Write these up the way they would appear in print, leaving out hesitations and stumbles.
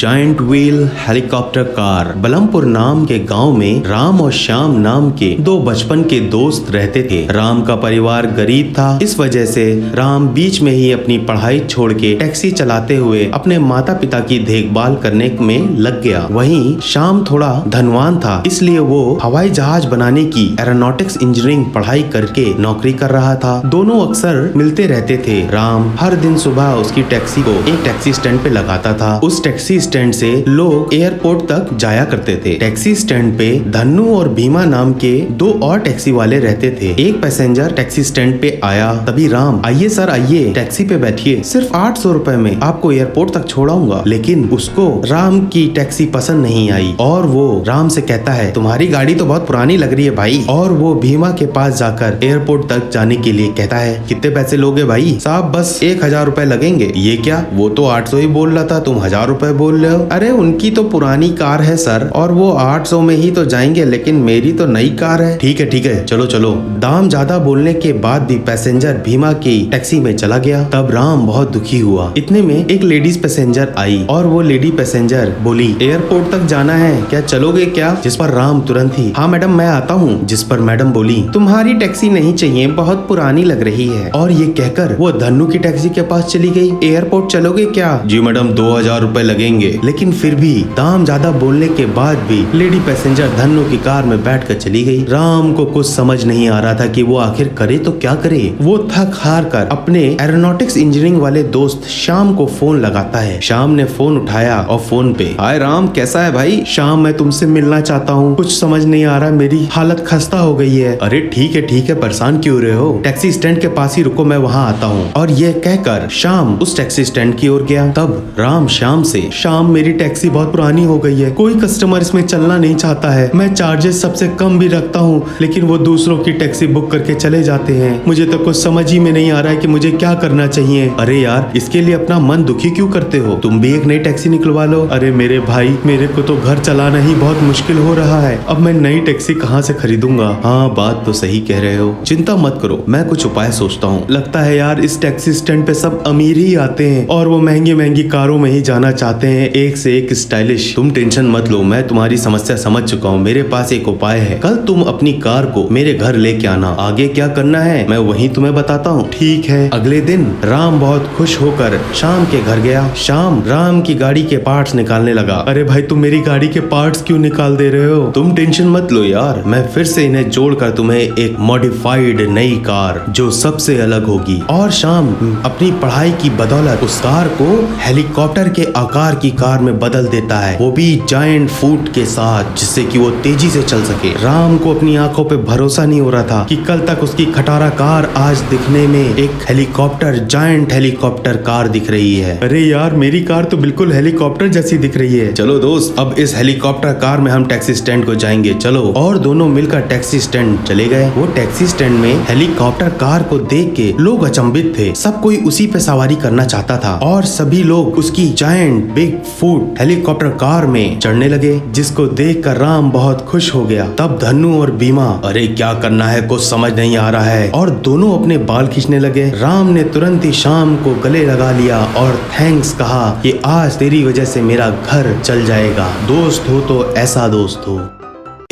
Giant wheel helicopter car. Balampur नाम के गांव में राम और श्याम नाम के दो बचपन के दोस्त रहते थे। राम का परिवार गरीब था, इस वजह से राम बीच में ही अपनी पढ़ाई छोड़ के टैक्सी चलाते हुए अपने माता पिता की देखभाल करने में लग गया। वहीं श्याम थोड़ा धनवान था, इसलिए वो हवाई जहाज बनाने की एरोनॉटिक्स इंजीनियरिंग पढ़ाई करके नौकरी कर रहा था। दोनों अक्सर मिलते रहते थे। राम हर दिन सुबह उसकी टैक्सी को एक टैक्सी स्टैंड पे लगाता था। उस टैक्सी स्टैंड से लोग एयरपोर्ट तक जाया करते थे। टैक्सी स्टैंड पे धन्नू और भीमा नाम के दो और टैक्सी वाले रहते थे। एक पैसेंजर टैक्सी स्टैंड पे आया, तभी राम, आइए सर आइए, टैक्सी पे बैठिए, सिर्फ 800 रुपए में आपको एयरपोर्ट तक छोड़ाऊंगा। लेकिन उसको राम की टैक्सी पसंद नहीं आई और वो राम से कहता है, तुम्हारी गाड़ी तो बहुत पुरानी लग रही है भाई। और वो भीमा के पास जाकर एयरपोर्ट तक जाने के लिए कहता है, कितने पैसे लोगे भाई? साहब बस 1000 रुपए लगेंगे। ये क्या, वो तो 800 ही बोल रहा था, तुम 1000 रुपए बोल रहे हो? अरे उनकी तो पुरानी कार है सर, और वो 800 में ही तो जाएंगे, लेकिन मेरी तो नई कार है। ठीक है चलो चलो। दाम ज्यादा बोलने के बाद भी पैसेंजर भीमा की टैक्सी में चला गया। तब राम बहुत दुखी हुआ। इतने में एक लेडीज पैसेंजर आई और वो लेडी पैसेंजर बोली, एयरपोर्ट तक जाना है क्या, चलोगे क्या? जिस पर राम तुरंत ही, हाँ मैडम मैं आता हूँ। जिस पर मैडम बोली, तुम्हारी टैक्सी नहीं चाहिए, बहुत पुरानी लग रही है। और ये कहकर वो धन्नू की टैक्सी के पास चली गई। एयरपोर्ट चलोगे क्या? जी मैडम 2000 रुपए लगेंगे। लेकिन फिर भी दाम ज्यादा बोलने के बाद भी लेडी पैसेंजर धन्नू की कार में बैठकर चली गई। राम को कुछ समझ नहीं आ रहा था कि वो आखिर करे तो क्या करे। वो थक हार कर अपने एरोनॉटिक्स इंजीनियरिंग वाले दोस्त श्याम को फोन लगाता है। श्याम ने फोन उठाया और फोन पे, हाय राम कैसा है भाई? श्याम मैं तुमसे मिलना चाहता हूँ, कुछ समझ नहीं आ रहा, मेरी हालत खस्ता हो गई है। अरे ठीक है परेशान क्यों रहे हो? टैक्सी स्टैंड के पास ही रुको, मैं वहाँ आता हूँ। और ये कहकर श्याम उस टैक्सी स्टैंड की ओर गया। तब राम श्याम से, श्याम मेरी टैक्सी बहुत पुरानी हो गई है, कोई कस्टमर इसमें चलना नहीं चाहता है, मैं चार्जेस सबसे कम भी रखता हूँ, लेकिन वो दूसरों की टैक्सी बुक करके चले जाते हैं। मुझे तो कुछ समझ ही में नहीं आ रहा है कि मुझे क्या करना चाहिए। अरे यार इसके लिए अपना मन दुखी क्यों करते हो, तुम भी एक नई टैक्सी निकलवा लो। अरे मेरे भाई, मेरे को तो घर चलाना ही बहुत मुश्किल हो रहा है, अब मैं नई टैक्सी कहाँ से खरीदूंगा? हाँ बात तो सही कह रहे हो, चिंता मत करो, मैं कुछ उपाय सोचता हूँ। लगता है यार इस टैक्सी स्टैंड पे सब अमीर ही आते हैं और वो महंगी कारों में ही जाना चाहते हैं, एक से एक स्टाइलिश। तुम टेंशन मत लो, मैं तुम्हारी समस्या समझ चुका हूँ, मेरे पास एक उपाय है। कल तुम अपनी कार को मेरे घर लेके आना, आगे क्या करना है मैं वही तुम्हें बताता हूँ। ठीक है। अगले दिन राम बहुत खुश होकर श्याम के घर गया। श्याम राम की गाड़ी के पार्ट्स निकालने लगा। अरे भाई तुम मेरी गाड़ी के पार्ट्स क्यों निकाल दे रहे हो? तुम टेंशन मत लो यार, मैं फिर से इन्हें जोड़कर तुम्हें एक मॉडिफाइड नई कार जो सबसे अलग होगी। और श्याम अपनी पढ़ाई की बदौलत उस कार को हेलीकॉप्टर के आकार की कार में बदल देता है, वो भी जायंट फूट के साथ, जिससे कि वो तेजी से चल सके। राम को अपनी आंखों पे भरोसा नहीं हो रहा था कि कल तक उसकी खटारा कार आज दिखने में एक हेलीकॉप्टर, जायंट हेलीकॉप्टर कार दिख रही है। अरे यार मेरी कार तो बिल्कुल हेलीकॉप्टर जैसी दिख रही है। चलो दोस्त, अब इस हेलीकॉप्टर कार में हम टैक्सी स्टैंड को जाएंगे, चलो। और दोनों मिलकर टैक्सी स्टैंड चले गए। वो टैक्सी स्टैंड में हेलीकॉप्टर कार को देख के लोग अचंभित थे, सब कोई उसी पे सवारी करना चाहता था और सभी लोग उसकी giant big foot helicopter car में चढ़ने लगे, जिसको देखकर राम बहुत खुश हो गया। तब धन्नू और भीमा, अरे क्या करना है कुछ समझ नहीं आ रहा है, और दोनों अपने बाल खींचने लगे। राम ने तुरंत ही श्याम को गले लगा लिया और थैंक्स कहा कि आज तेरी वजह से मेरा घर चल जाएगा, दोस्त हो तो ऐसा दोस्त हो।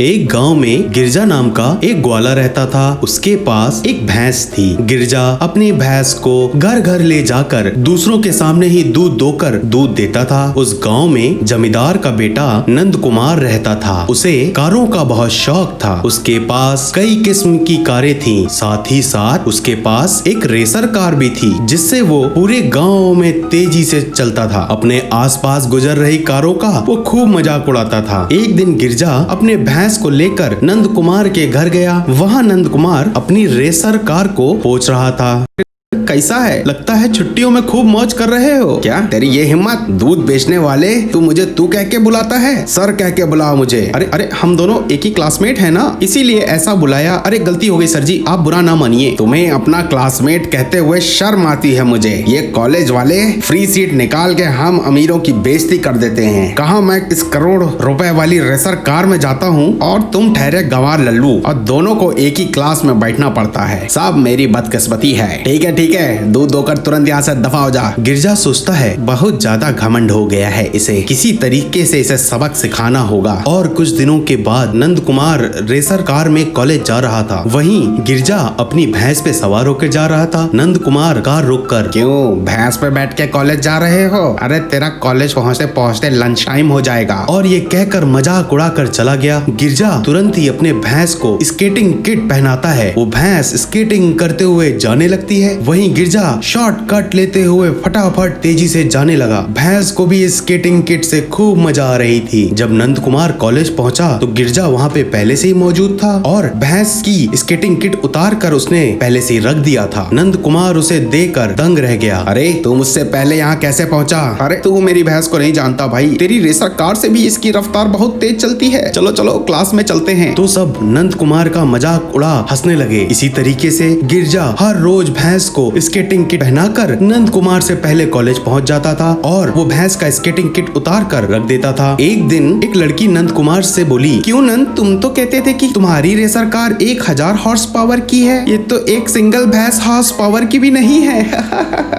एक गांव में गिरजा नाम का एक ग्वाला रहता था। उसके पास एक भैंस थी। गिरजा अपनी भैंस को घर घर ले जाकर दूसरों के सामने ही दूध दोकर दूध देता था। उस गांव में जमींदार का बेटा नंद कुमार रहता था। उसे कारों का बहुत शौक था। उसके पास कई किस्म की कारें थीं। साथ ही साथ उसके पास एक रेसर कार भी थी, जिससे वो पूरे गाँव में तेजी से चलता था। अपने आसपास गुजर रही कारों का वो खूब मजाक उड़ाता था। एक दिन गिरजा अपने भैंस को लेकर नंद कुमार के घर गया। वहाँ नंद कुमार अपनी रेसर कार को पोंछ रहा था। कैसा है, लगता है छुट्टियों में खूब मौज कर रहे हो। क्या तेरी ये हिम्मत, दूध बेचने वाले, तू मुझे तू कह के बुलाता है? सर कह के बुलाओ मुझे। अरे हम दोनों एक ही क्लासमेट है ना, इसीलिए ऐसा बुलाया। अरे गलती हो गई सर जी, आप बुरा ना मानिए। तुम्हें अपना क्लासमेट कहते हुए शर्म आती है मुझे। ये कॉलेज वाले फ्री सीट निकाल के हम अमीरों की बेइज्जती कर देते हैं। कहाँ मैं इस करोड़ रुपए वाली रेसर कार में जाता हूँ और तुम ठहरे गवार लल्लू, और दोनों को एक ही क्लास में बैठना पड़ता है। सब मेरी बदकिस्मती है। ठीक है है, दूध दोकर तुरंत यहाँ से दफा हो जा। गिरजा सोचता है बहुत ज्यादा घमंड हो गया है, इसे किसी तरीके से इसे सबक सिखाना होगा। और कुछ दिनों के बाद नंद कुमार रेसर कार में कॉलेज जा रहा था। वहीं गिरजा अपनी भैंस पे सवार होकर जा रहा था। नंद कुमार कार रोककर, क्यों भैंस पे बैठ के कॉलेज जा रहे हो? अरे तेरा कॉलेज पहुँचते पहुँचते लंच टाइम हो जाएगा। और ये कहकर मजाक उड़ाकर चला गया। गिरजा तुरंत ही अपने भैंस को स्केटिंग किट पहनाता है। वो भैंस स्केटिंग करते हुए जाने लगती है। वहीं गिरजा शॉर्टकट लेते हुए फटाफट तेजी से जाने लगा। भैंस को भी स्केटिंग किट से खूब मजा आ रही थी। जब नंद कुमार कॉलेज पहुंचा तो गिरजा वहाँ पे पहले से ही मौजूद था और भैंस की स्केटिंग किट उतार कर उसने पहले से ही रख दिया था। नंद कुमार उसे देखकर दंग रह गया। अरे तू मुझसे पहले यहाँ कैसे पहुँचा? अरे तू मेरी भैंस को नहीं जानता भाई, तेरी रेसर कार से भी इसकी रफ्तार बहुत तेज चलती है। चलो चलो क्लास में चलते हैं। तो सब नंद कुमार का मजाक उड़ा हंसने लगे। इसी तरीके से गिरजा हर रोज भैंस को स्केटिंग किट पहनाकर नंद कुमार से पहले कॉलेज पहुंच जाता था और वो भैंस का स्केटिंग किट उतार कर रख देता था। एक दिन एक लड़की नंद कुमार से बोली, क्यों नंद, तुम तो कहते थे कि तुम्हारी रेसर कार 1000 हॉर्स पावर की है, ये तो एक सिंगल भैंस हॉर्स पावर की भी नहीं है।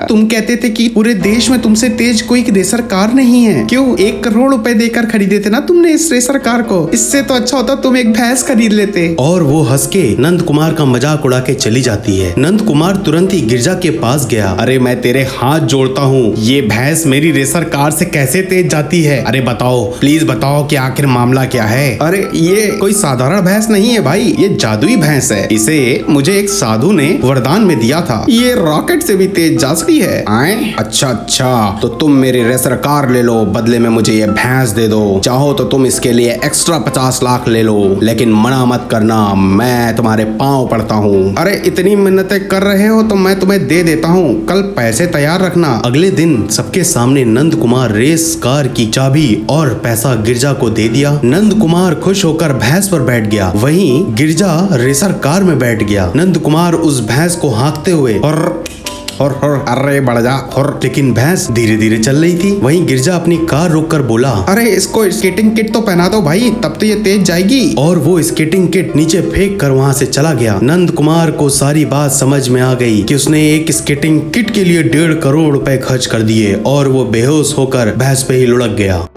तुम कहते थे कि पूरे देश में तुमसे तेज कोई रेसर कार नहीं है। क्यों 1 करोड़ रुपए देकर खरीदे थे ना तुमने इस रेसर कार को? इससे तो अच्छा होता तुम एक भैंस खरीद लेते। और वो हंस के नंद कुमार का मजाक उड़ा के चली जाती है। नंद कुमार तुरंत ही गिरजा के पास गया। अरे मैं तेरे हाथ जोड़ता हूँ, ये भैंस मेरी रेसर कार से कैसे तेज जाती है? अरे बताओ, प्लीज बताओ कि आखिर मामला क्या है? अरे ये कोई साधारण भैंस नहीं है भाई, ये जादुई भैंस है। इसे मुझे एक साधु ने वरदान में दिया था। ये रॉकेट से भी तेज जा सकती है। आए? अच्छा, तो तुम मेरी रेसर कार ले लो, बदले में मुझे ये भैंस दे दो। चाहो तो तुम इसके लिए एक्स्ट्रा 50 लाख ले लो, लेकिन मना मत करना, मैं तुम्हारे पाँव पड़ता हूँ। अरे इतनी मिन्नतें कर रहे हो तो मैं तुम्हें दे देता हूँ, कल पैसे तैयार रखना। अगले दिन सबके सामने नंद कुमार रेस कार की चाबी और पैसा गिरजा को दे दिया। नंद कुमार खुश होकर भैंस पर बैठ गया। वहीं गिरजा रेसर कार में बैठ गया। नंद कुमार उस भैंस को हाँकते हुए और अरे बढ़ जा। लेकिन भैंस धीरे धीरे चल रही थी। वहीं गिरजा अपनी कार रोककर बोला, अरे इसको स्केटिंग किट तो पहना दो भाई, तब तो ये तेज जाएगी। और वो स्केटिंग किट नीचे फेंक कर वहाँ से चला गया। नंद कुमार को सारी बात समझ में आ गई कि उसने एक स्केटिंग किट के लिए 1.5 करोड़ रुपए खर्च कर दिए और वो बेहोश होकर भैंस पे ही लुढ़क गया।